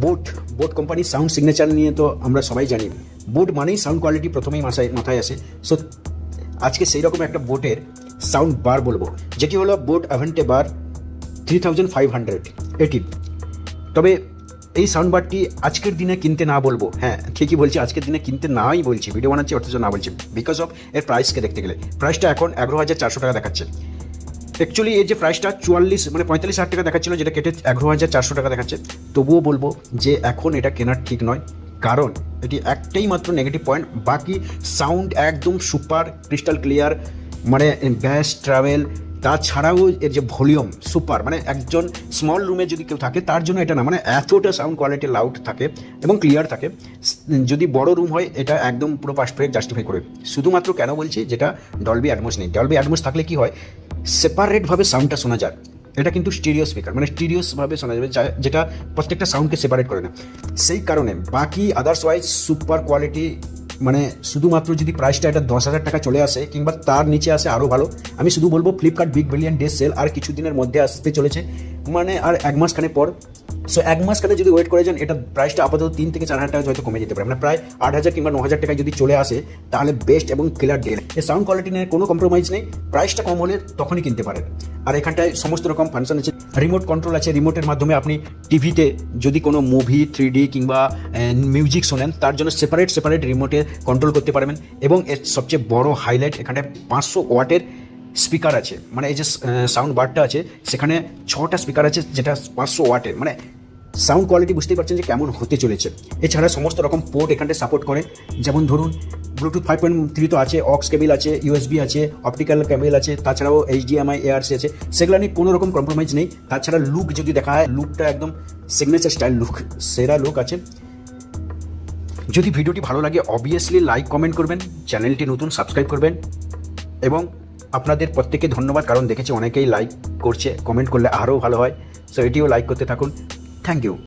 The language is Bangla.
বোট বোট কোম্পানির সাউন্ড সিগনেচার নিয়ে তো আমরা সবাই জানি, বোট মানেই সাউন্ড কোয়ালিটি প্রথমেই মাথায় আসে। সো আজকে সেই রকম একটা বোটের সাউন্ড বার বলবো, যেটি হলো বোট অ্যাভেন্টে বার 3500 এটি। তবে এই সাউন্ড বারটি আজকের দিনে কিনতে না বলবো, হ্যাঁ ঠিকই বলছি, আজকের দিনে কিনতে নাই বলছি, ভিডিও বানাচ্ছি অথচ না বলছি, বিকজ অফ এর প্রাইসকে দেখতে গেলে। প্রাইসটা এখন 11,400 টাকা দেখাচ্ছে। অ্যাকচুয়ালি এর যে প্রাইসটা 45,000 টাকা দেখাচ্ছিল, যেটা কেটে 11,400 টাকা দেখাচ্ছে। তবুও বলবো যে এখন এটা কেনার ঠিক নয়, কারণ এটি একটাই মাত্র নেগেটিভ পয়েন্ট, বাকি সাউন্ড একদম সুপার ক্রিস্টাল ক্লিয়ার, মানে ব্যাস ট্রাভেল, তাছাড়াও এর যে ভলিউম সুপার, মানে একজন স্মল রুমে যদি কেউ থাকে তার জন্য এটা না, মানে এতটা সাউন্ড কোয়ালিটি লাউড থাকে এবং ক্লিয়ার থাকে। যদি বড় রুম হয় এটা একদম পুরো পারফেক্ট জাস্টিফাই করে। শুধুমাত্র কেন বলছি, যেটা ডলবি অ্যাটমস নেই। ডলবি অ্যাটমস থাকলে কি হয়, সেপারেটভাবে সাউন্ডটা শোনা যায়। এটা কিন্তু স্টিরিও স্পিকার, মানে স্টিরিওসভাবে শোনা যাবে, যেটা প্রত্যেকটা সাউন্ডকে সেপারেট করে না। সেই কারণে বাকি আদার্সওয়াইজ সুপার কোয়ালিটি, মানে শুধুমাত্র যদি প্রাইসটা এটা 10,000 টাকা চলে আসে কিংবা তার নিচে আসে আরও ভালো। আমি শুধু বলবো Flipkart big billion day sale আর কিছুদিনের মধ্যে আসতে চলেছে, মানে আর এক মাসখানে পর। সো এক মাসখানে যদি ওয়েট করে যান, এটা প্রাইসটা আপাতত 3 থেকে 4,000 টাকা হয়তো কমে যেতে পারে, মানে প্রায় 8,000 কিংবা 9,000 টাকায় যদি চলে আসে তাহলে বেস্ট এবং ক্লিয়ার ডিল। এই সাউন্ড কোয়ালিটি নিয়ে কোনো কম্প্রোমাইজ নেই, প্রাইসটা কম হলে তখনই কিনতে পারেন। আর এখানটায় সমস্ত রকম ফাংশন আছে, রিমোট কন্ট্রোল আছে, রিমোটের মাধ্যমে আপনি টিভিতে যদি কোনো মুভি 3D কিংবা মিউজিক শোনেন তার জন্য সেপারেট রিমোটে কন্ট্রোল করতে পারবেন। এবং এর সবচেয়ে বড় হাইলাইট, এখানটায় 500 ওয়াটের স্পিকার আছে, মানে এই যে সাউন্ড বারটা আছে সেখানে 6টা স্পিকার আছে, যেটা 500 ওয়াটের, মানে সাউন্ড কোয়ালিটি বুঝতেই পারছেন যে কেমন হতে চলেছে। এছাড়া সমস্ত রকম পোর্ট এখানটায় সাপোর্ট করে, যেমন ধরুন ব্লুটুথ 5.3 তো আছে, অক্স কেবল আছে, ইউএসবি আছে, অপটিক্যাল কেবল আছে, তাছাড়াও HDMI ARC আছে, সেগুলো নিয়ে কোনো রকম কম্প্রোমাইজ নেই। তাছাড়া লুক যদি দেখা হয়, লুকটা একদম সিগনেচার স্টাইল লুক, সেরা লুক আছে। যদি ভিডিওটি ভালো লাগে অবভিয়াসলি লাইক কমেন্ট করবেন, চ্যানেলটি নতুন সাবস্ক্রাইব করবেন, এবং আপনাদের প্রত্যেককে ধন্যবাদ, কারণ দেখেছি অনেকেই লাইক করছে, কমেন্ট করলে আরও ভালো হয়। সো এটিও লাইক করতে থাকুন। Thank you.